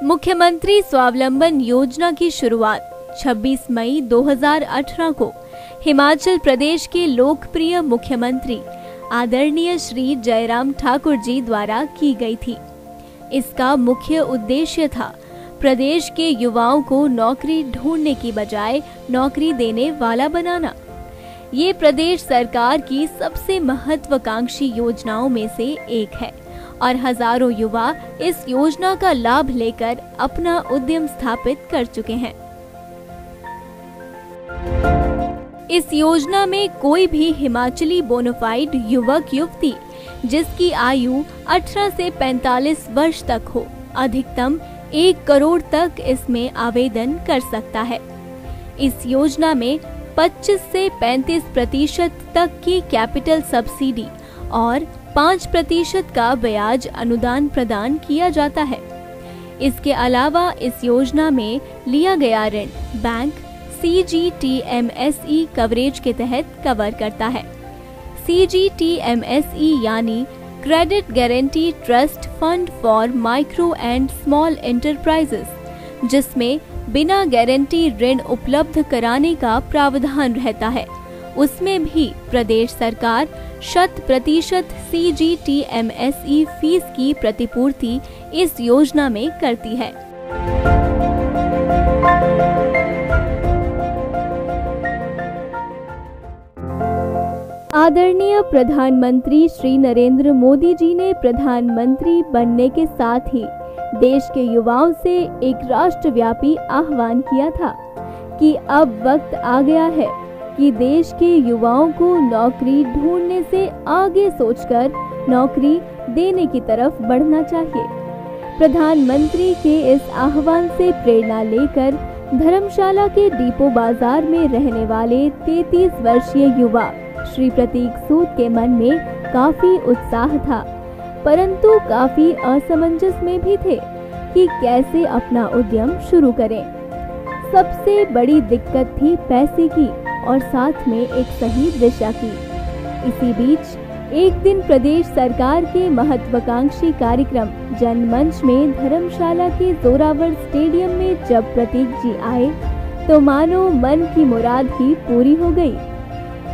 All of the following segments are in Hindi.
मुख्यमंत्री स्वावलंबन योजना की शुरुआत 26 मई 2018 को हिमाचल प्रदेश के लोकप्रिय मुख्यमंत्री आदरणीय श्री जयराम ठाकुर जी द्वारा की गई थी। इसका मुख्य उद्देश्य था प्रदेश के युवाओं को नौकरी ढूंढने की बजाय नौकरी देने वाला बनाना। ये प्रदेश सरकार की सबसे महत्वाकांक्षी योजनाओं में से एक है और हजारों युवा इस योजना का लाभ लेकर अपना उद्यम स्थापित कर चुके हैं। इस योजना में कोई भी हिमाचली बोनाफाइड युवक युवती जिसकी आयु 18 से 45 वर्ष तक हो, अधिकतम 1 करोड़ तक इसमें आवेदन कर सकता है। इस योजना में 25 से 35% तक की कैपिटल सब्सिडी और 5% का ब्याज अनुदान प्रदान किया जाता है। इसके अलावा इस योजना में लिया गया ऋण बैंक CGTMSE कवरेज के तहत कवर करता है। CGTMSE यानी credit guarantee trust fund for micro and small enterprises, जिसमें बिना गारंटी ऋण उपलब्ध कराने का प्रावधान रहता है। उसमें भी प्रदेश सरकार 100% CGTMSE फीस की प्रतिपूर्ति इस योजना में करती है। आदरणीय प्रधानमंत्री श्री नरेंद्र मोदी जी ने प्रधानमंत्री बनने के साथ ही देश के युवाओं से एक राष्ट्रव्यापी आह्वान किया था कि अब वक्त आ गया है कि देश के युवाओं को नौकरी ढूंढने से आगे सोचकर नौकरी देने की तरफ बढ़ना चाहिए। प्रधानमंत्री के इस आह्वान से प्रेरणा लेकर धर्मशाला के डिपो बाजार में रहने वाले 33 वर्षीय युवा श्री प्रतीक सूद के मन में काफी उत्साह था, परंतु काफी असमंजस में भी थे कि कैसे अपना उद्यम शुरू करें। सबसे बड़ी दिक्कत थी पैसे की और साथ में एक सही दिशा की। इसी बीच एक दिन प्रदेश सरकार के महत्वाकांक्षी कार्यक्रम जनमंच में धर्मशाला के जोरावर स्टेडियम में जब प्रतीक जी आए तो मानो मन की मुराद ही पूरी हो गई।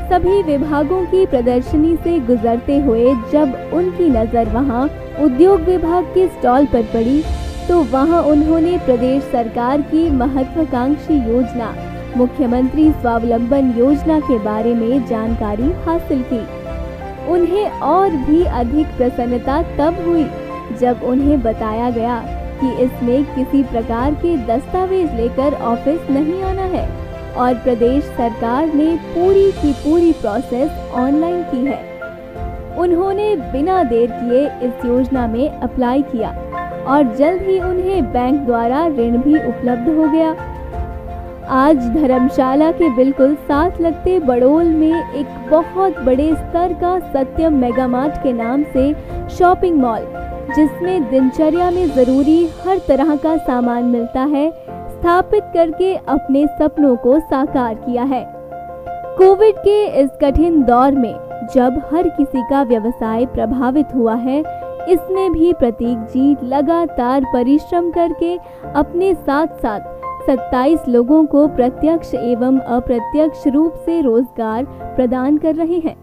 सभी विभागों की प्रदर्शनी से गुजरते हुए जब उनकी नजर वहां उद्योग विभाग के स्टॉल पर पड़ी तो वहां उन्होंने प्रदेश सरकार की महत्वाकांक्षी योजना मुख्यमंत्री स्वावलंबन योजना के बारे में जानकारी हासिल की। उन्हें और भी अधिक प्रसन्नता तब हुई जब उन्हें बताया गया कि इसमें किसी प्रकार के दस्तावेज लेकर ऑफिस नहीं आना है और प्रदेश सरकार ने पूरी की पूरी प्रोसेस ऑनलाइन की है। उन्होंने बिना देर किए इस योजना में अप्लाई किया और जल्द ही उन्हें बैंक द्वारा ऋण भी उपलब्ध हो गया। आज धर्मशाला के बिल्कुल साथ लगते बड़ोल में एक बहुत बड़े स्तर का सत्यम मेगा मार्ट के नाम से शॉपिंग मॉल, जिसमें दिनचर्या में जरूरी हर तरह का सामान मिलता है, स्थापित करके अपने सपनों को साकार किया है। कोविड के इस कठिन दौर में जब हर किसी का व्यवसाय प्रभावित हुआ है, इसमें भी प्रतीक जी लगातार परिश्रम करके अपने साथ साथ 27 लोगों को प्रत्यक्ष एवं अप्रत्यक्ष रूप से रोजगार प्रदान कर रहे हैं।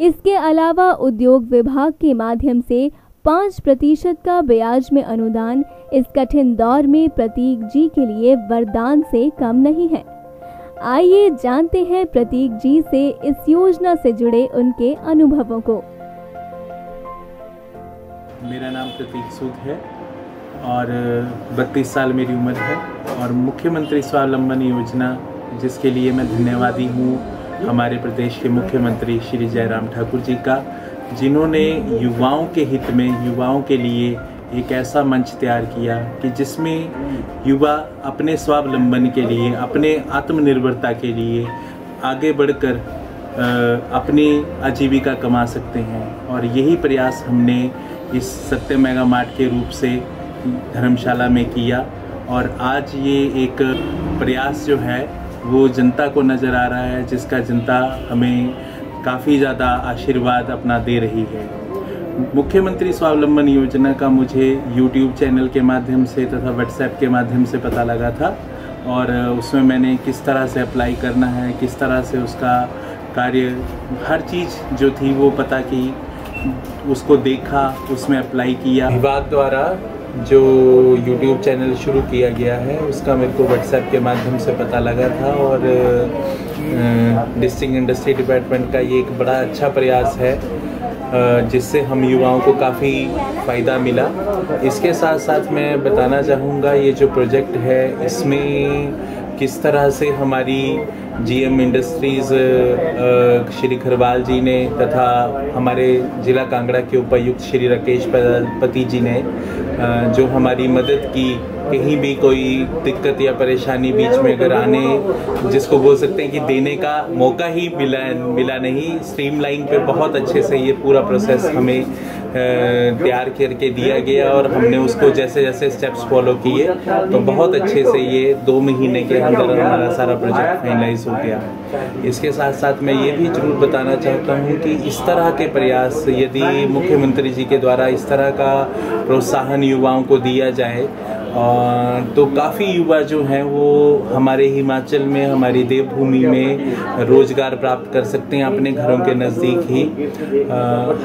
इसके अलावा उद्योग विभाग के माध्यम से 5% का ब्याज में अनुदान इस कठिन दौर में प्रतीक जी के लिए वरदान से कम नहीं है। आइए जानते हैं प्रतीक जी से इस योजना से जुड़े उनके अनुभवों को। मेरा नाम प्रतीक सूद है और 32 साल मेरी उम्र है और मुख्यमंत्री स्वावलंबन योजना जिसके लिए मैं धन्यवादी हूँ हमारे प्रदेश के मुख्यमंत्री श्री जयराम ठाकुर जी का, जिन्होंने युवाओं के हित में, युवाओं के लिए एक ऐसा मंच तैयार किया कि जिसमें युवा अपने स्वावलंबन के लिए, अपने आत्मनिर्भरता के लिए आगे बढ़कर अपनी आजीविका कमा सकते हैं। और यही प्रयास हमने इस सत्यम मेगा मार्ट के रूप से धर्मशाला में किया और आज ये एक प्रयास जो है वो जनता को नज़र आ रहा है, जिसका जनता हमें काफ़ी ज़्यादा आशीर्वाद अपना दे रही है। मुख्यमंत्री स्वावलंबन योजना का मुझे YouTube चैनल के माध्यम से तथा WhatsApp के माध्यम से पता लगा था और उसमें मैंने किस तरह से अप्लाई करना है, किस तरह से उसका कार्य, हर चीज़ जो थी वो पता की, उसको देखा, उसमें अप्लाई किया। विभाग द्वारा जो YouTube चैनल शुरू किया गया है उसका मेरे को WhatsApp के माध्यम से पता लगा था और डिस्ट्रिक्ट इंडस्ट्री डिपार्टमेंट का ये एक बड़ा अच्छा प्रयास है जिससे हम युवाओं को काफ़ी फ़ायदा मिला। इसके साथ साथ मैं बताना चाहूँगा ये जो प्रोजेक्ट है इसमें किस तरह से हमारी GM इंडस्ट्रीज़ श्री खरवाल जी ने तथा हमारे ज़िला कांगड़ा के उपायुक्त श्री राकेश पति जी ने जो हमारी मदद की, कहीं भी कोई दिक्कत या परेशानी बीच में अगर आने, जिसको बोल सकते हैं कि देने का मौका ही मिला नहीं, स्ट्रीमलाइन पे बहुत अच्छे से ये पूरा प्रोसेस हमें तैयार करके दिया गया और हमने उसको जैसे जैसे स्टेप्स फॉलो किए तो बहुत अच्छे से ये 2 महीने के अंदर हमारा सारा प्रोजेक्ट फाइनलाइज हो गया। इसके साथ साथ मैं ये भी जरूर बताना चाहता हूँ कि इस तरह के प्रयास यदि मुख्यमंत्री जी के द्वारा इस तरह का प्रोत्साहन युवाओं को दिया जाए तो काफ़ी युवा जो हैं वो हमारे हिमाचल में, हमारी देवभूमि में रोज़गार प्राप्त कर सकते हैं अपने घरों के नज़दीक ही।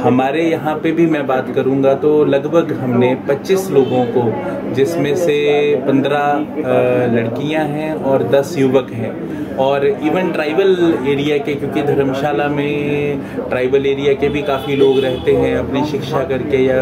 हमारे यहाँ पे भी मैं बात करूँगा तो लगभग हमने 25 लोगों को, जिसमें से 15 लड़कियाँ हैं और 10 युवक हैं और इवन ट्राइबल एरिया के, क्योंकि धर्मशाला में ट्राइबल एरिया के भी काफ़ी लोग रहते हैं अपनी शिक्षा करके या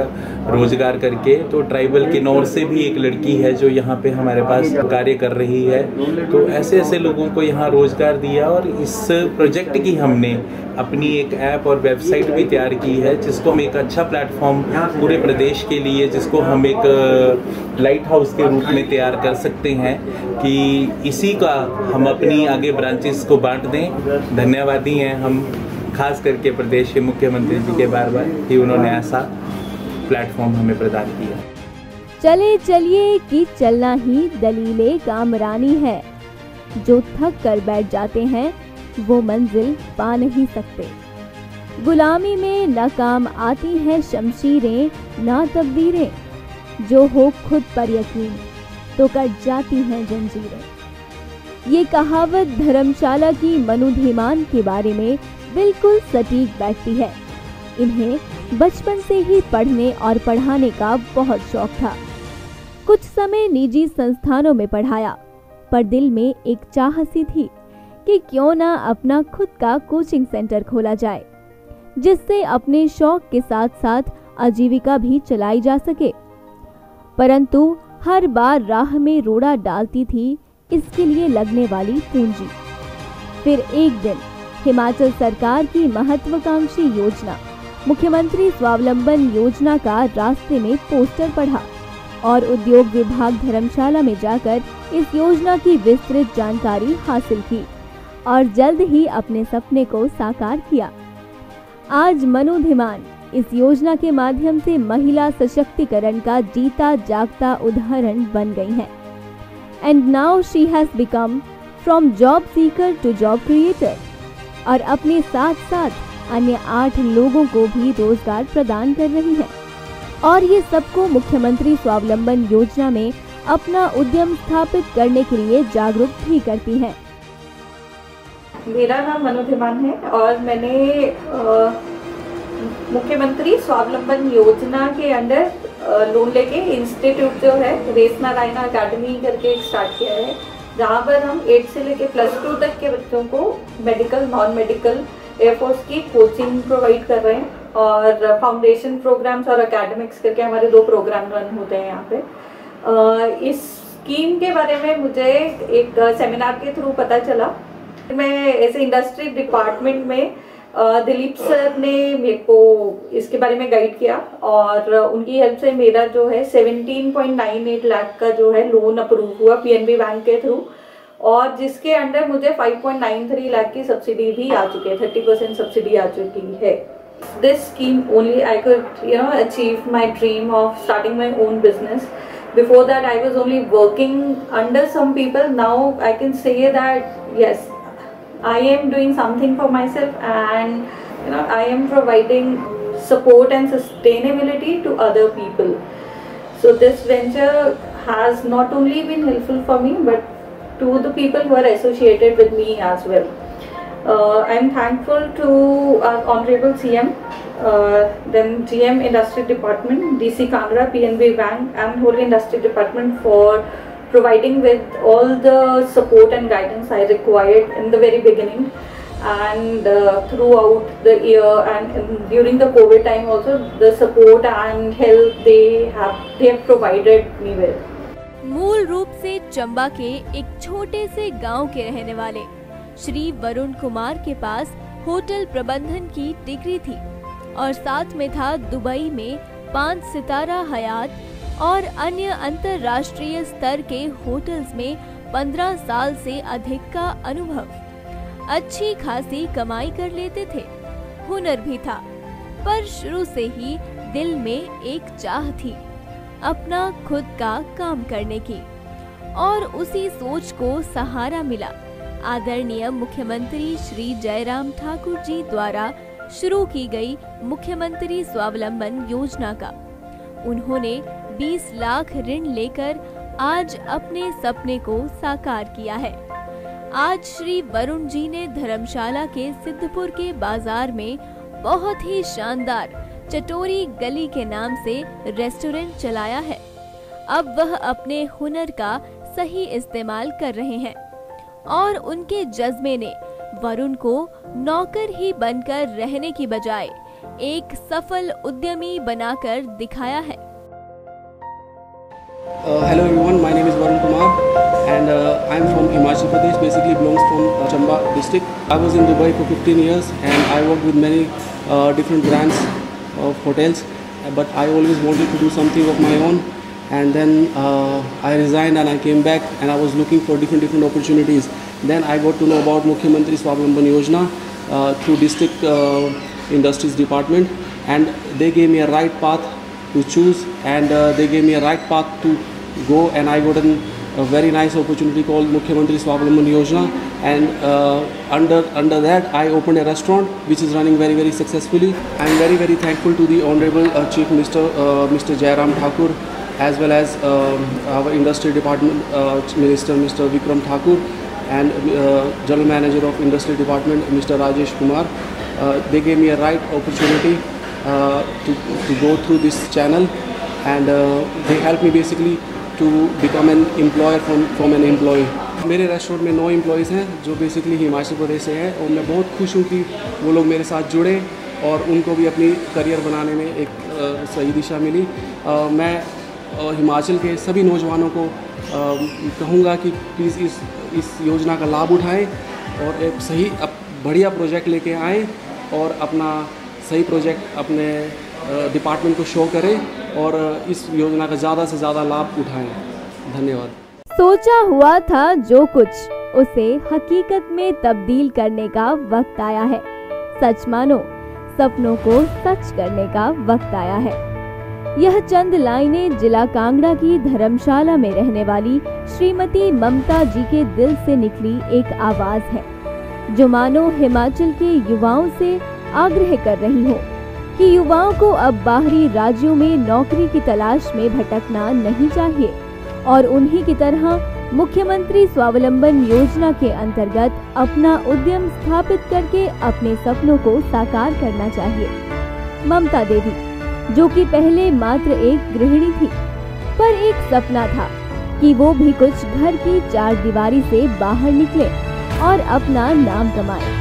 रोज़गार करके, तो ट्राइबल किन्नौर से भी एक लड़की है जो यहाँ पे हमारे पास कार्य कर रही है। तो ऐसे ऐसे लोगों को यहाँ रोज़गार दिया और इस प्रोजेक्ट की हमने अपनी एक ऐप और वेबसाइट भी तैयार की है जिसको हम एक अच्छा प्लेटफॉर्म पूरे प्रदेश के लिए, जिसको हम एक लाइट हाउस के रूप में तैयार कर सकते हैं कि इसी का हम अपनी आगे ब्रांचेस को बांट दें। धन्यवादी हैं हम खास करके प्रदेश के मुख्यमंत्री जी के बार कि उन्होंने ऐसा प्लेटफॉर्म हमें प्रदान किया। चले चलिए कि चलना ही दलीले कामरानी है, जो थक कर बैठ जाते हैं वो मंजिल पा नहीं सकते। गुलामी में न काम आती हैं शमशीरें ना तकदीरें, जो हो खुद पर यकीन तो कट जाती हैं जंजीरें। ये कहावत धर्मशाला की मनुधीमान के बारे में बिल्कुल सटीक बैठती है। इन्हें बचपन से ही पढ़ने और पढ़ाने का बहुत शौक था। कुछ समय निजी संस्थानों में पढ़ाया, पर दिल में एक चाह सी थी कि क्यों ना अपना खुद का कोचिंग सेंटर खोला जाए, जिससे अपने शौक के साथ साथ आजीविका भी चलाई जा सके। परंतु हर बार राह में रोड़ा डालती थी इसके लिए लगने वाली पूंजी। फिर एक दिन हिमाचल सरकार की महत्वाकांक्षी योजना मुख्यमंत्री स्वावलंबन योजना का रास्ते में पोस्टर पढ़ा और उद्योग विभाग धर्मशाला में जाकर इस योजना की विस्तृत जानकारी हासिल की और जल्द ही अपने सपने को साकार किया। आज मनुधीमान इस योजना के माध्यम से महिला सशक्तिकरण का जीता जागता उदाहरण बन गई हैं। And now she has become from job seeker to job creator और अपने साथ साथ अन्य 8 लोगों को भी रोजगार प्रदान कर रही है और ये सबको मुख्यमंत्री स्वावलंबन योजना में अपना उद्यम स्थापित करने के लिए जागरूक भी करती हैं। मेरा नाम मनुधीमान है और मैंने मुख्यमंत्री स्वावलंबन योजना के अंडर लोन लेके इंस्टीट्यूट जो है रेस नारायणा अकेडमी करके एक स्टार्ट किया है, जहाँ पर हम 8 से लेके +2 तक के बच्चों को मेडिकल, नॉन मेडिकल, एयरफोर्स की कोचिंग प्रोवाइड कर रहे हैं और फाउंडेशन प्रोग्राम्स और एकेडमिक्स करके हमारे 2 प्रोग्राम रन होते हैं यहाँ पे। इस स्कीम के बारे में मुझे एक सेमिनार के थ्रू पता चला। मैं ऐसे इंडस्ट्री डिपार्टमेंट में दिलीप सर ने मेरे को इसके बारे में गाइड किया और उनकी हेल्प से मेरा जो है 17.98 लाख का जो है लोन अप्रूव हुआ PNB बैंक के थ्रू और जिसके अंडर मुझे 5.93 लाख की सब्सिडी भी आ चुकी है, 30% सब्सिडी आ चुकी है। This scheme only I could achieve my dream of starting my own business. Before that I was only working under some people. Now I can say that yes, I am doing something for myself and I am providing support and sustainability to other people. So this venture has not only been helpful for me, but to the people who are associated with me as well. I am thankful to our Honorable CM, then GM Industry Department, DC Kangra, PNB Bank and whole Industry Department for providing with all the support and guidance I required in the very beginning and throughout the year and during the COVID time also, the support and help they have provided me with. मूल रूप से चंबा के एक छोटे से गांव के रहने वाले श्री वरुण कुमार के पास होटल प्रबंधन की डिग्री थी और साथ में था दुबई में 5 सितारा हयात और अन्य अंतर्राष्ट्रीय स्तर के होटल्स में 15 साल से अधिक का अनुभव। अच्छी खासी कमाई कर लेते थे, हुनर भी था, पर शुरू से ही दिल में एक चाह थी अपना खुद का काम करने की और उसी सोच को सहारा मिला आदरणीय मुख्यमंत्री श्री जयराम ठाकुर जी द्वारा शुरू की गई मुख्यमंत्री स्वावलंबन योजना का। उन्होंने 20 लाख ऋण लेकर आज अपने सपने को साकार किया है। आज श्री वरुण जी ने धर्मशाला के सिद्धपुर के बाजार में बहुत ही शानदार चटोरी गली के नाम से रेस्टोरेंट चलाया है। अब वह अपने हुनर का सही इस्तेमाल कर रहे हैं और उनके जज्बे ने वरुण को नौकर ही बनकर रहने की बजाय एक सफल उद्यमी बनाकर दिखाया है। Hello everyone, my name is Varun Kumar and I am from Himachal Pradesh, basically belongs from Chamba district. I was in Dubai for 15 years and I worked with many different brands of hotels, but I always wanted to do something of my own, and then I resigned and I came back and I was looking for different opportunities. Then I got to know about Mukhyamantri Swavlamban Yojana through district industries department, and they gave me a right path to choose and they gave me a right path to go, and I got a very nice opportunity called Mukhyamantri Swavlamban Yojana, and under that I opened a restaurant which is running very successfully. I am very thankful to the Honorable Chief Minister Mr. Jairam Thakur, as well as our Industry Department Minister Mr. Vikram Thakur and General Manager of Industry Department Mr. Rajesh Kumar. They gave me a right opportunity to go through this channel, and they helped me basically to become an employer from an employee. मेरे रेस्टोरेंट में 9 एम्प्लॉयज़ हैं जो बेसिकली हिमाचल प्रदेश से हैं, और मैं बहुत खुश हूँ कि वो लोग मेरे साथ जुड़े और उनको भी अपनी करियर बनाने में एक सही दिशा मिली। मैं हिमाचल के सभी नौजवानों को कहूँगा कि प्लीज़ इस योजना का लाभ उठाएं और एक सही बढ़िया प्रोजेक्ट लेके आएँ और अपना सही प्रोजेक्ट अपने डिपार्टमेंट को शो करें और इस योजना का ज़्यादा से ज़्यादा लाभ उठाएं। धन्यवाद। सोचा हुआ था जो कुछ, उसे हकीकत में तब्दील करने का वक्त आया है। सच मानो, सपनों को सच करने का वक्त आया है। यह चंद लाइनें जिला कांगड़ा की धर्मशाला में रहने वाली श्रीमती ममता जी के दिल से निकली एक आवाज है, जो मानो हिमाचल के युवाओं से आग्रह कर रही हो कि युवाओं को अब बाहरी राज्यों में नौकरी की तलाश में भटकना नहीं चाहिए और उन्हीं की तरह मुख्यमंत्री स्वावलंबन योजना के अंतर्गत अपना उद्यम स्थापित करके अपने सपनों को साकार करना चाहिए। ममता देवी, जो कि पहले मात्र एक गृहिणी थी, पर एक सपना था कि वो भी कुछ घर की चारदीवारी से बाहर निकले और अपना नाम कमाए।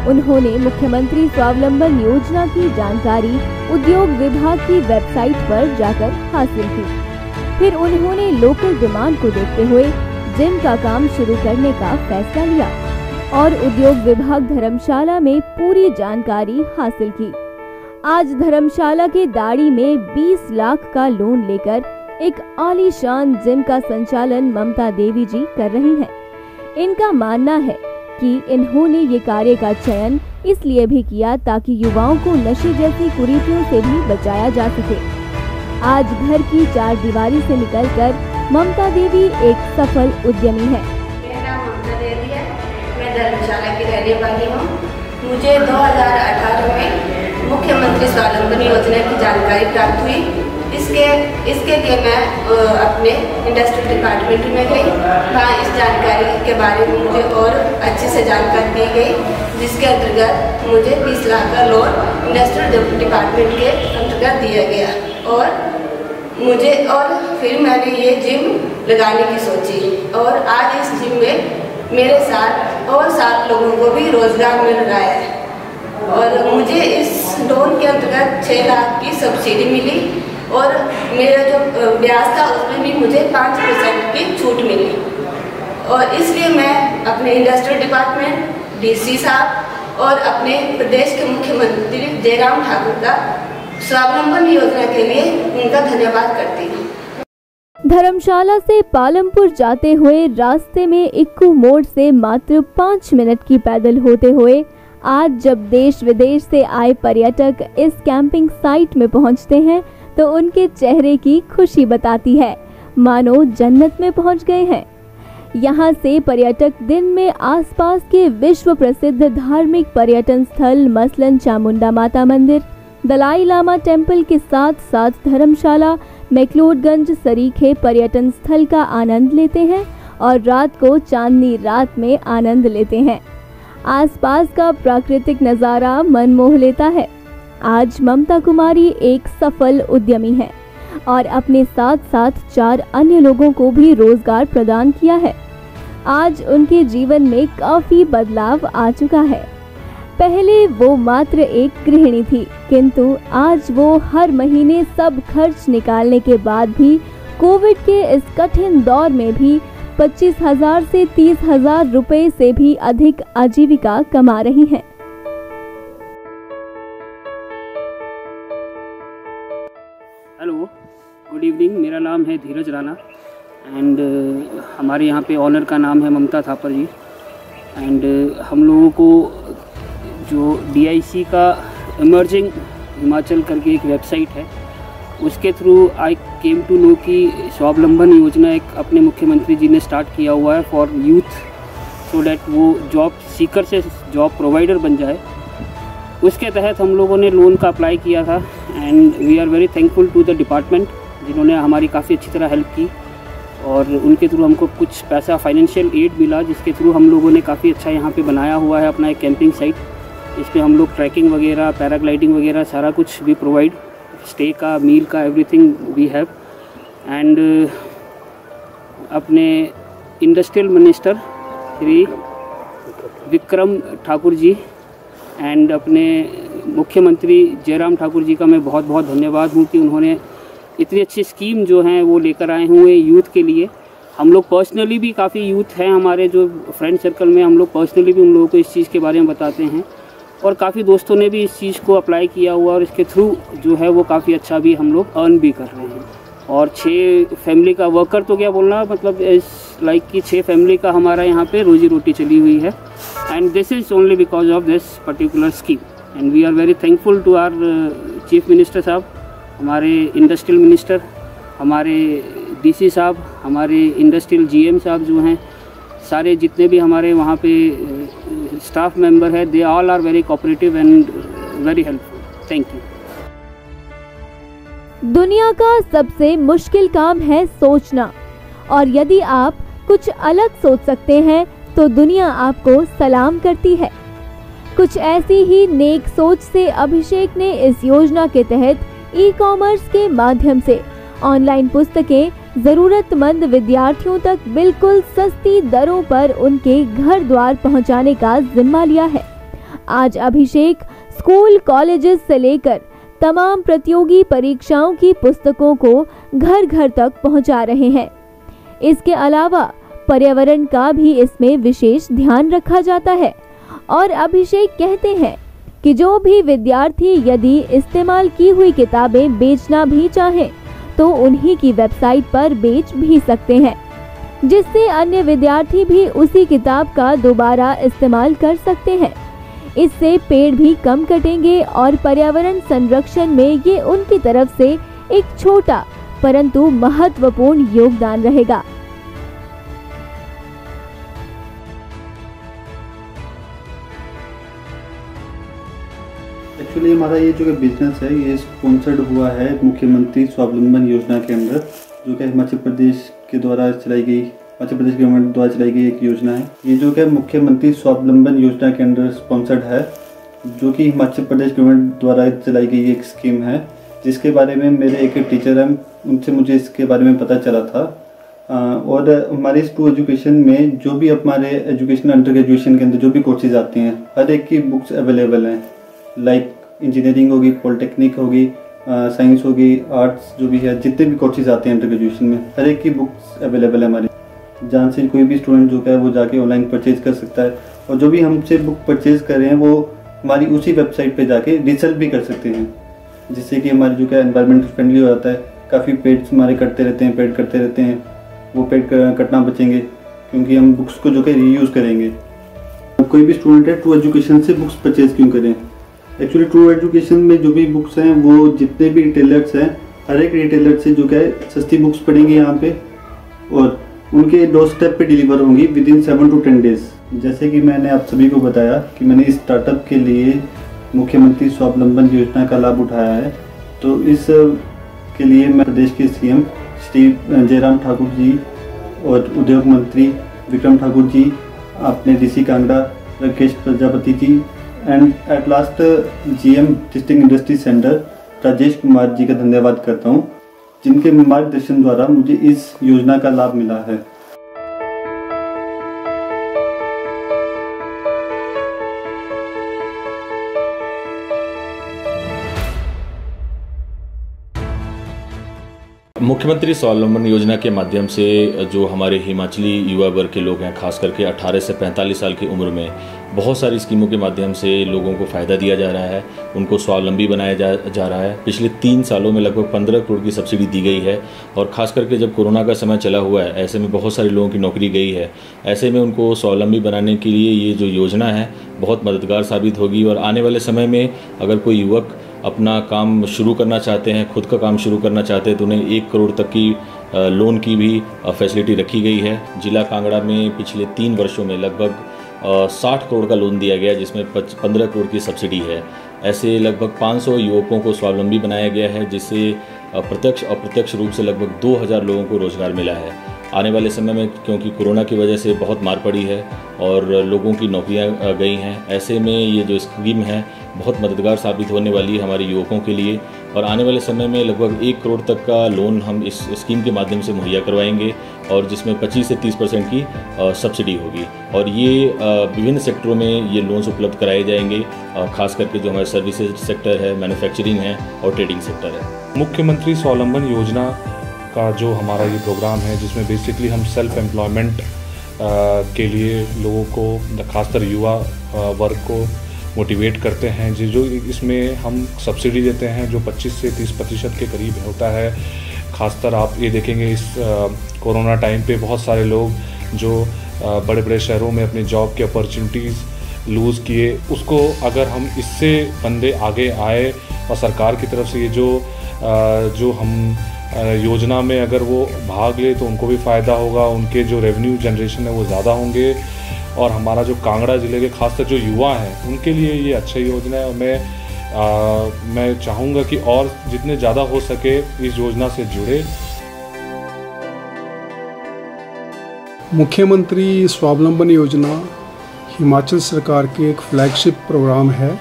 उन्होंने मुख्यमंत्री स्वावलंबन योजना की जानकारी उद्योग विभाग की वेबसाइट पर जाकर हासिल की। फिर उन्होंने लोकल डिमांड को देखते हुए जिम का काम शुरू करने का फैसला लिया और उद्योग विभाग धर्मशाला में पूरी जानकारी हासिल की। आज धर्मशाला के दाड़ी में 20 लाख का लोन लेकर एक आलीशान जिम का संचालन ममता देवी जी कर रही हैं। इनका मानना है कि इन्होंने ये कार्य का चयन इसलिए भी किया ताकि युवाओं को नशे जैसी कुरीतियों से भी बचाया जा सके। आज घर की चारदीवारी से निकलकर ममता देवी एक सफल उद्यमी है। मेरा नाम ममता देवी है, मैं धर्मशाला की रहने वाली हूँ। मुझे 2018 में मुख्यमंत्री स्वावलंबन योजना की जानकारी प्राप्त हुई। इसके लिए मैं अपने इंडस्ट्रियल डिपार्टमेंट में गई। वहाँ इस जानकारी के बारे में मुझे और अच्छे से जानकारी दी गई, जिसके अंतर्गत मुझे 20 लाख का लोन इंडस्ट्रियल डिपार्टमेंट के अंतर्गत दिया गया। और फिर मैंने ये जिम लगाने की सोची और आज इस जिम में मेरे साथ और 7 लोगों को भी रोजगार मिल रहा है। और मुझे इस लोन के अंतर्गत 6 लाख की सब्सिडी मिली और मेरा जो ब्याज था उसमें भी मुझे 5% की छूट मिली। और इसलिए मैं अपने इंडस्ट्रियल डिपार्टमेंट, डीसी साहब और अपने प्रदेश के मुख्यमंत्री जयराम ठाकुर का स्वावलंबन योजना के लिए उनका धन्यवाद करती हूँ। धर्मशाला से पालमपुर जाते हुए रास्ते में इक्कू मोड़ से मात्र 5 मिनट की पैदल होते हुए आज जब देश विदेश से आए पर्यटक इस कैंपिंग साइट में पहुंचते हैं तो उनके चेहरे की खुशी बताती है, मानो जन्नत में पहुंच गए हैं। यहां से पर्यटक दिन में आसपास के विश्व प्रसिद्ध धार्मिक पर्यटन स्थल मसलन चामुंडा माता मंदिर, दलाई लामा टेम्पल के साथ साथ धर्मशाला, मैक्लोडगंज सरीखे पर्यटन स्थल का आनंद लेते हैं और रात को चांदनी रात में आनंद लेते हैं। आसपास का प्राकृतिक नज़ारा मन मोह लेता है। आज ममता कुमारी एक सफल उद्यमी है और अपने साथ साथ 4 अन्य लोगों को भी रोजगार प्रदान किया है। आज उनके जीवन में काफी बदलाव आ चुका है। पहले वो मात्र एक गृहिणी थी, किंतु आज वो हर महीने सब खर्च निकालने के बाद भी कोविड के इस कठिन दौर में भी 25,000 से 30,000 रुपए से भी अधिक आजीविका कमा रही हैं। Hello, good evening. मेरा नाम है धीरज राणा एंड हमारे यहाँ पे ऑनर का नाम है ममता थापर जी। एंड हम लोगों को जो DIC का इमर्जिंग हिमाचल करके एक वेबसाइट है, उसके through I came to know कि स्वावलंबन योजना एक अपने मुख्यमंत्री जी ने स्टार्ट किया हुआ है फॉर यूथ, सो डैट वो जॉब सीकर से जॉब प्रोवाइडर बन जाए। उसके तहत हम लोगों ने लोन का अप्लाई किया था and we are very thankful to the department जिन्होंने हमारी काफ़ी अच्छी तरह हेल्प की और उनके थ्रू हमको कुछ पैसा फाइनेंशियल एड मिला, जिसके थ्रू हम लोगों ने काफ़ी अच्छा यहाँ पे बनाया हुआ है अपना एक कैंपिंग साइट। इस पर हम लोग ट्रैकिंग वगैरह, पैराग्लाइडिंग वगैरह सारा कुछ भी प्रोवाइड, स्टे का, मील का, एवरीथिंग वी हैव। एंड अपने industrial minister Shri Vikram Thakur ji and अपने मुख्यमंत्री जयराम ठाकुर जी का मैं बहुत बहुत धन्यवाद हूँ कि उन्होंने इतनी अच्छी स्कीम जो हैं वो लेकर आए हुए यूथ के लिए। हम लोग पर्सनली भी काफ़ी यूथ हैं हमारे जो फ्रेंड सर्कल में, हम लोग पर्सनली भी उन लोगों को इस चीज़ के बारे में बताते हैं और काफ़ी दोस्तों ने भी इस चीज़ को अप्लाई किया हुआ और इसके थ्रू जो है वो काफ़ी अच्छा भी हम लोग अर्न भी कर रहे हैं। और 6 फैमिली का वर्कर तो क्या बोलना, मतलब इस लाइक कि 6 फैमिली का हमारा यहाँ पे रोजी रोटी चली हुई है and this is only because of this particular scheme. And we are very thankful to our chief minister sahab, हमारे इंडस्ट्रियल मिनिस्टर, हमारे DC साहब, हमारे इंडस्ट्रियल GM साहब जो हैं, सारे जितने भी हमारे वहाँ पे स्टाफ मेंबर है, they all are very cooperative and very helpful. Thank you. दुनिया का सबसे मुश्किल काम है सोचना, और यदि आप कुछ अलग सोच सकते हैं तो दुनिया आपको सलाम करती है। कुछ ऐसी ही नेक सोच से अभिषेक ने इस योजना के तहत ई-कॉमर्स के माध्यम से ऑनलाइन पुस्तकें जरूरतमंद विद्यार्थियों तक बिल्कुल सस्ती दरों पर उनके घर द्वार पहुंचाने का जिम्मा लिया है। आज अभिषेक स्कूल, कॉलेजेस से लेकर तमाम प्रतियोगी परीक्षाओं की पुस्तकों को घर घर तक पहुंचा रहे हैं। इसके अलावा पर्यावरण का भी इसमें विशेष ध्यान रखा जाता है और अभिषेक कहते हैं कि जो भी विद्यार्थी यदि इस्तेमाल की हुई किताबें बेचना भी चाहें तो उन्हीं की वेबसाइट पर बेच भी सकते हैं, जिससे अन्य विद्यार्थी भी उसी किताब का दोबारा इस्तेमाल कर सकते हैं। इससे पेड़ भी कम कटेंगे और पर्यावरण संरक्षण में ये उनकी तरफ से एक छोटा परंतु महत्वपूर्ण योगदान रहेगा। एक्चुअली हमारा ये जो बिज़नेस है ये स्पॉन्सर्ड हुआ है मुख्यमंत्री स्वावलंबन योजना के अंदर, जो कि हिमाचल प्रदेश के द्वारा चलाई गई, हिमाचल प्रदेश गवर्नमेंट द्वारा चलाई गई एक योजना है। ये जो कि मुख्यमंत्री स्वावलंबन योजना के अंदर स्पॉन्सर्ड है, जो कि हिमाचल प्रदेश गवर्नमेंट द्वारा चलाई गई एक स्कीम है, जिसके बारे में मेरे एक टीचर हैं, उनसे मुझे इसके बारे में पता चला था। और हमारे इस टू एजुकेशन में जो भी हमारे एजुकेशन अंडर ग्रेजुएशन के अंदर जो भी कोर्सेज आते हैं, हर एक की बुक्स अवेलेबल हैं। लाइक इंजीनियरिंग होगी, पॉलिटेक्निक होगी, साइंस होगी, आर्ट्स जो भी है, जितने भी कोर्सेज आते हैं अंडर ग्रेजुएशन में, हर एक की बुक्स अवेलेबल है हमारे। जहाँ से कोई भी स्टूडेंट जो है वो जाके ऑनलाइन परचेज कर सकता है, और जो भी हमसे बुक परचेज कर रहे हैं वो हमारी उसी वेबसाइट पे जाके रिसेल भी कर सकते हैं, जिससे कि हमारी जो है एनवायरनमेंट फ्रेंडली हो जाता है। काफ़ी पेड्स हमारे कटते रहते हैं, पेड करते रहते हैं, वो पेड कटना बचेंगे, क्योंकि हम बुक्स को जो है रीयूज़ करेंगे। कोई भी स्टूडेंट है ट्रू एजुकेशन से बुक्स परचेज क्यों करें? एक्चुअली ट्रू एजुकेशन में जो भी बुक्स हैं वो जितने भी रिटेलर्स हैं, हर एक रिटेलर से जो है सस्ती बुक्स पड़ेंगी यहाँ पे, और उनके डोर स्टेप पे डिलीवर होंगी विदिन 7 to 10 डेज़। जैसे कि मैंने आप सभी को बताया कि मैंने इस स्टार्टअप के लिए मुख्यमंत्री स्वावलंबन योजना का लाभ उठाया है, तो इस के लिए मैं प्रदेश के सीएम श्री जयराम ठाकुर जी और उद्योग मंत्री विक्रम ठाकुर जी, अपने DC Kangra Rakesh Prajapati ji, and at last GM district industry centre Rajesh Kumar ji का धन्यवाद करता हूँ, जिनके मार्गदर्शन द्वारा मुझे इस योजना का लाभ मिला है। मुख्यमंत्री स्वावलंबन योजना के माध्यम से जो हमारे हिमाचली युवा वर्ग के लोग हैं, खास करके 18 से 45 साल की उम्र में, बहुत सारी स्कीमों के माध्यम से लोगों को फ़ायदा दिया जा रहा है, उनको स्वावलंबी बनाया जा रहा है। पिछले 3 सालों में लगभग 15 करोड़ की सब्सिडी दी गई है, और ख़ास करके जब कोरोना का समय चला हुआ है, ऐसे में बहुत सारे लोगों की नौकरी गई है। ऐसे में उनको स्वावलंबी बनाने के लिए ये जो योजना है बहुत मददगार साबित होगी। और आने वाले समय में अगर कोई युवक अपना काम शुरू करना चाहते हैं, खुद का काम शुरू करना चाहते हैं, तो उन्हें 1 करोड़ तक की लोन की भी फैसिलिटी रखी गई है। जिला कांगड़ा में पिछले 3 वर्षों में लगभग 60 करोड़ का लोन दिया गया, जिसमें 15 करोड़ की सब्सिडी है। ऐसे लगभग 500 युवकों को स्वावलंबी बनाया गया है, जिससे प्रत्यक्ष अप्रत्यक्ष रूप से लगभग 2000 लोगों को रोज़गार मिला है। आने वाले समय में क्योंकि कोरोना की वजह से बहुत मार पड़ी है और लोगों की नौकरियां गई हैं, ऐसे में ये जो स्कीम है बहुत मददगार साबित होने वाली है हमारे युवकों के लिए। और आने वाले समय में लगभग 1 करोड़ तक का लोन हम इस स्कीम के माध्यम से मुहैया करवाएंगे, और जिसमें 25 से 30% की सब्सिडी होगी। और ये विभिन्न सेक्टरों में ये लोन्स उपलब्ध कराए जाएंगे, खास करके जो हमारे सर्विसेज सेक्टर है, मैन्युफैक्चरिंग है और ट्रेडिंग सेक्टर है। मुख्यमंत्री स्वावलंबन योजना का जो हमारा ये प्रोग्राम है, जिसमें बेसिकली हम सेल्फ एम्प्लॉयमेंट के लिए लोगों को, खासकर युवा वर्ग को मोटिवेट करते हैं। जो इसमें हम सब्सिडी देते हैं जो 25 से 30% के करीब होता है। खासकर आप ये देखेंगे इस कोरोना टाइम पे बहुत सारे लोग जो बड़े बड़े शहरों में अपनी जॉब की अपॉर्चुनिटीज़ लूज़ किए, उसको अगर हम इससे बंदे आगे आए और सरकार की तरफ से ये जो हम योजना में अगर वो भाग ले तो उनको भी फ़ायदा होगा, उनके जो रेवेन्यू जनरेशन है वो ज़्यादा होंगे। और हमारा जो कांगड़ा ज़िले के खासकर जो युवा हैं उनके लिए ये अच्छा योजना है। और मैं चाहूँगा कि और जितने ज़्यादा हो सके इस योजना से जुड़े। मुख्यमंत्री स्वावलंबन योजना हिमाचल सरकार के एक फ्लैगशिप प्रोग्राम है।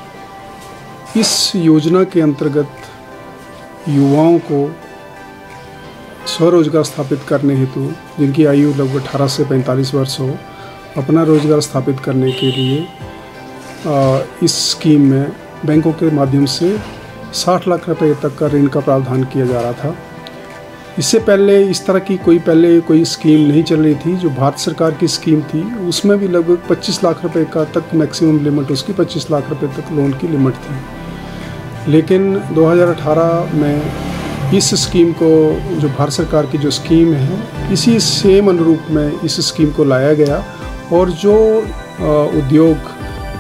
इस योजना के अंतर्गत युवाओं को स्वरोजगार स्थापित करने हेतु, जिनकी आयु लगभग 18 से 45 वर्ष हो, अपना रोजगार स्थापित करने के लिए इस स्कीम में बैंकों के माध्यम से 60 लाख रुपए तक का ऋण का प्रावधान किया जा रहा था। इससे पहले इस तरह की कोई स्कीम नहीं चल रही थी। जो भारत सरकार की स्कीम थी उसमें भी लगभग 25 लाख रुपए का तक मैक्सिमम लिमिट, उसकी 25 लाख रुपए तक लोन की लिमिट थी। लेकिन 2018 में इस स्कीम को, जो भारत सरकार की जो स्कीम है, इसी सेम अनुरूप में इस स्कीम को लाया गया, और जो उद्योग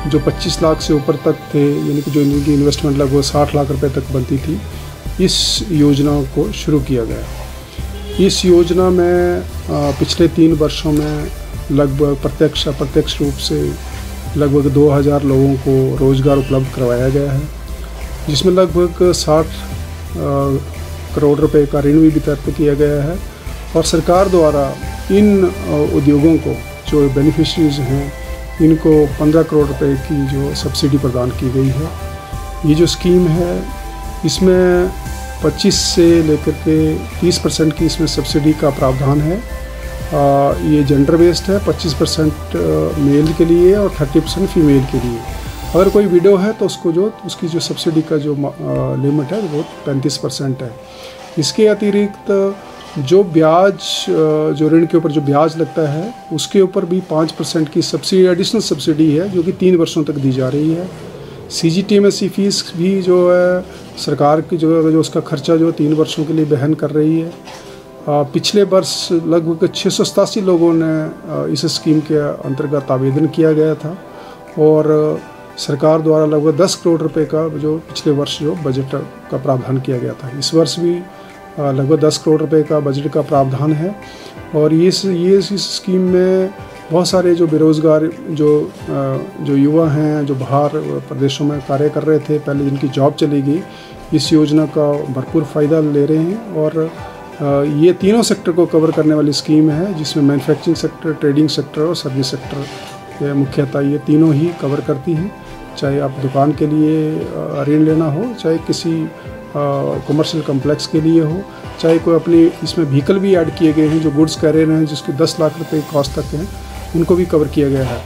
जो 25 लाख से ऊपर तक थे, यानी कि जो इनकी इन्वेस्टमेंट लगभग 60 लाख रुपए तक बनती थी, इस योजना को शुरू किया गया। इस योजना में पिछले 3 वर्षों में लगभग प्रत्यक्ष अप्रत्यक्ष रूप से लगभग 2000 लोगों को रोज़गार उपलब्ध करवाया गया है। जिसमें लगभग 60 करोड़ रुपए का ऋण भी वितरित किया गया है। और सरकार द्वारा इन उद्योगों को जो बेनिफिशरीज हैं इनको 15 करोड़ रुपए की जो सब्सिडी प्रदान की गई है। ये जो स्कीम है इसमें 25 से लेकर के 30% की इसमें सब्सिडी का प्रावधान है। ये जेंडर बेस्ड है, 25% मेल के लिए और 30% फीमेल के लिए। अगर कोई विडो है तो उसकी जो सब्सिडी का जो लिमिट है वो 35% है। इसके अतिरिक्त जो ब्याज जो ऋण के ऊपर जो ब्याज लगता है उसके ऊपर भी 5% की सब्सिडी, एडिशनल सब्सिडी है जो कि 3 वर्षों तक दी जा रही है। CGTMSE फीस भी जो है सरकार की जो उसका खर्चा जो 3 वर्षों के लिए वहन कर रही है। पिछले वर्ष लगभग 687 लोगों ने इस स्कीम के अंतर्गत आवेदन किया गया था और सरकार द्वारा लगभग 10 करोड़ रुपए का जो पिछले वर्ष जो बजट का प्रावधान किया गया था। इस वर्ष भी लगभग 10 करोड़ रुपए का बजट का प्रावधान है। और ये इस स्कीम में बहुत सारे जो बेरोज़गार जो युवा हैं जो बाहर प्रदेशों में कार्य कर रहे थे, पहले जिनकी जॉब चली गई, इस योजना का भरपूर फ़ायदा ले रहे हैं। और ये तीनों सेक्टर को कवर करने वाली स्कीम है जिसमें मैन्युफैक्चरिंग सेक्टर, ट्रेडिंग सेक्टर और सर्विस सेक्टर मुख्यतः ये तीनों ही कवर करती हैं। चाहे आप दुकान के लिए ऋण लेना हो, चाहे किसी कमर्शियल कम्प्लेक्स के लिए हो, चाहे कोई अपनी इसमें व्हीकल भी ऐड किए गए हैं जो गुड्स कैरियर हैं जिसकी 10 लाख रुपए कॉस्ट तक हैं, उनको भी कवर किया गया है।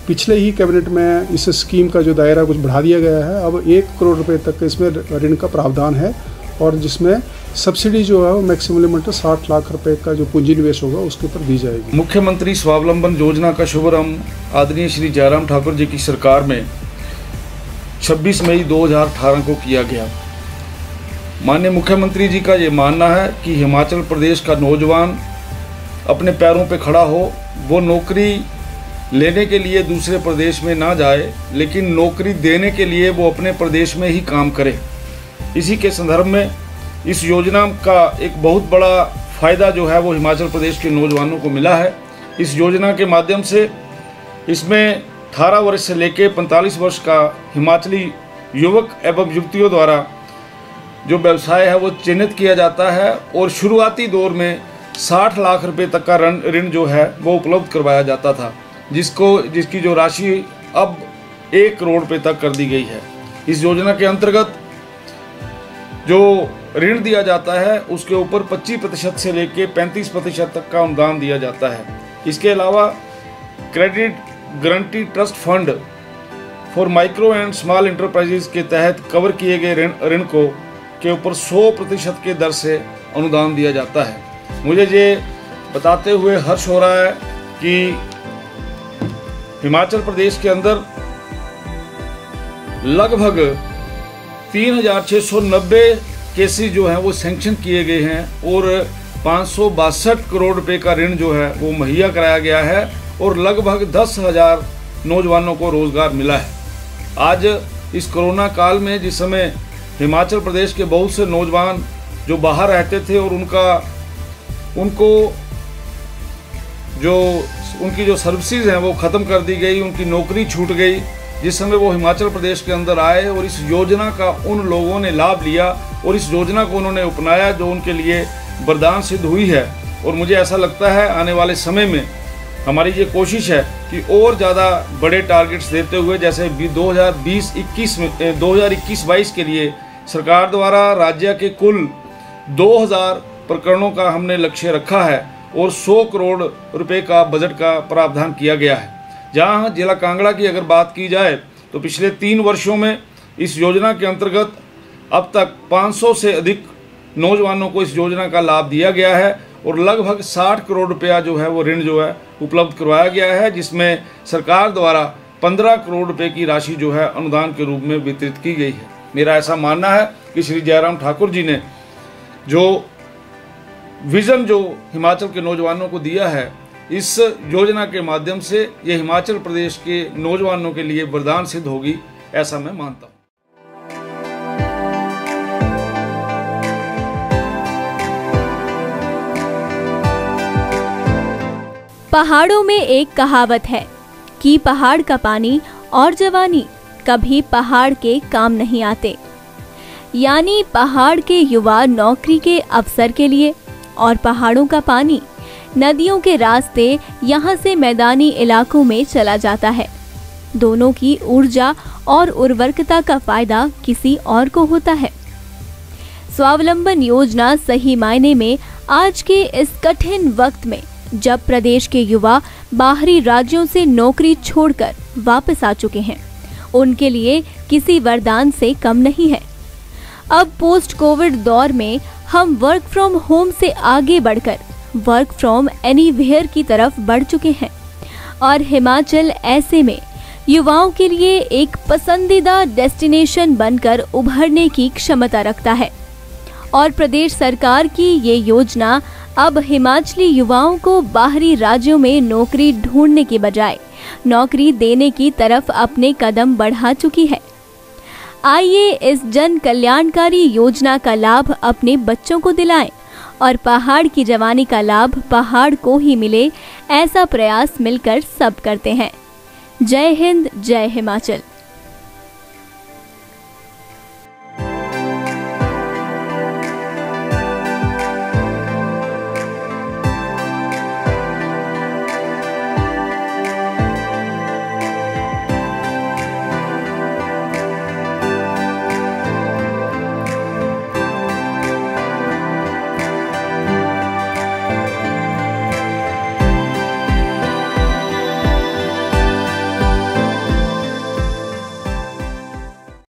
पिछले ही कैबिनेट में इस स्कीम का जो दायरा कुछ बढ़ा दिया गया है। अब 1 करोड़ रुपए तक इसमें ऋण का प्रावधान है और जिसमें सब्सिडी जो है वो मैक्सिमम लिमिट 60 लाख रुपए का जो पूंजी निवेश होगा उसके ऊपर दी जाएगी। मुख्यमंत्री स्वावलंबन योजना का शुभारंभ आदरणीय श्री जयराम ठाकुर जी की सरकार में 26 मई 2018 को किया गया। माननीय मुख्यमंत्री जी का ये मानना है कि हिमाचल प्रदेश का नौजवान अपने पैरों पे खड़ा हो, वो नौकरी लेने के लिए दूसरे प्रदेश में ना जाए, लेकिन नौकरी देने के लिए वो अपने प्रदेश में ही काम करे। इसी के संदर्भ में इस योजना का एक बहुत बड़ा फ़ायदा जो है वो हिमाचल प्रदेश के नौजवानों को मिला है। इस योजना के माध्यम से इसमें 18 वर्ष से लेकर 45 वर्ष का हिमाचली युवक एवं युवतियों द्वारा जो व्यवसाय है वो चिन्हित किया जाता है और शुरुआती दौर में 60 लाख रुपए तक का ऋण जो है वो उपलब्ध करवाया जाता था, जिसकी जो राशि अब 1 करोड़ रुपए तक कर दी गई है। इस योजना के अंतर्गत जो ऋण दिया जाता है उसके ऊपर 25% से लेकर 35% तक का अनुदान दिया जाता है। इसके अलावा credit guarantee trust fund for micro and small enterprises के तहत कवर किए गए ऋण को के ऊपर 100% के दर से अनुदान दिया जाता है। मुझे ये बताते हुए हर्ष हो रहा है कि हिमाचल प्रदेश के अंदर लगभग 3690 केसेस जो हैं वो सैंक्शन किए गए हैं और 562 करोड़ रुपए का ऋण जो है वो मुहैया कराया गया है और लगभग 10,000 नौजवानों को रोजगार मिला है। आज इस कोरोना काल में जिस समय हिमाचल प्रदेश के बहुत से नौजवान जो बाहर रहते थे और उनकी जो सर्विसेज हैं वो ख़त्म कर दी गई, उनकी नौकरी छूट गई, जिस समय वो हिमाचल प्रदेश के अंदर आए और इस योजना का उन लोगों ने लाभ लिया और इस योजना को उन्होंने अपनाया जो उनके लिए वरदान सिद्ध हुई है। और मुझे ऐसा लगता है आने वाले समय में हमारी ये कोशिश है कि और ज़्यादा बड़े टारगेट्स देते हुए, जैसे 2021-22 के लिए सरकार द्वारा राज्य के कुल 2000 प्रकरणों का हमने लक्ष्य रखा है और 100 करोड़ रुपए का बजट का प्रावधान किया गया है। जहां जिला कांगड़ा की अगर बात की जाए तो पिछले 3 वर्षों में इस योजना के अंतर्गत अब तक 500 से अधिक नौजवानों को इस योजना का लाभ दिया गया है और लगभग 60 करोड़ रुपया जो है वो ऋण जो है उपलब्ध करवाया गया है, जिसमें सरकार द्वारा 15 करोड़ रुपए की राशि जो है अनुदान के रूप में वितरित की गई है। मेरा ऐसा मानना है कि श्री जयराम ठाकुर जी ने जो विज़न जो हिमाचल के नौजवानों को दिया है, इस योजना के माध्यम से ये हिमाचल प्रदेश के नौजवानों के लिए वरदान सिद्ध होगी, ऐसा मैं मानता हूँ। पहाड़ों में एक कहावत है कि पहाड़ का पानी और जवानी कभी पहाड़ के काम नहीं आते। यानी पहाड़ के युवा नौकरी के अवसर के लिए, और पहाड़ों का पानी, नदियों के रास्ते यहाँ से मैदानी इलाकों में चला जाता है। दोनों की ऊर्जा और उर्वरकता का फायदा किसी और को होता है। स्वावलंबन योजना सही मायने में आज के इस कठिन वक्त में, जब प्रदेश के युवा बाहरी राज्यों से नौकरी छोड़कर वापस आ चुके हैं, उनके लिए किसी वरदान से कम नहीं है। अब पोस्ट कोविड दौर में हम वर्क फ्रॉम होम से आगे बढ़कर वर्क फ्रॉम एनीवेयर की तरफ बढ़ चुके हैं, और हिमाचल ऐसे में युवाओं के लिए एक पसंदीदा डेस्टिनेशन बनकर उभरने की क्षमता रखता है। और प्रदेश सरकार की ये योजना अब हिमाचली युवाओं को बाहरी राज्यों में नौकरी ढूंढने के बजाय नौकरी देने की तरफ अपने कदम बढ़ा चुकी है। आइए इस जन कल्याणकारी योजना का लाभ अपने बच्चों को दिलाएं और पहाड़ की जवानी का लाभ पहाड़ को ही मिले, ऐसा प्रयास मिलकर सब करते हैं। जय हिंद, जय हिमाचल।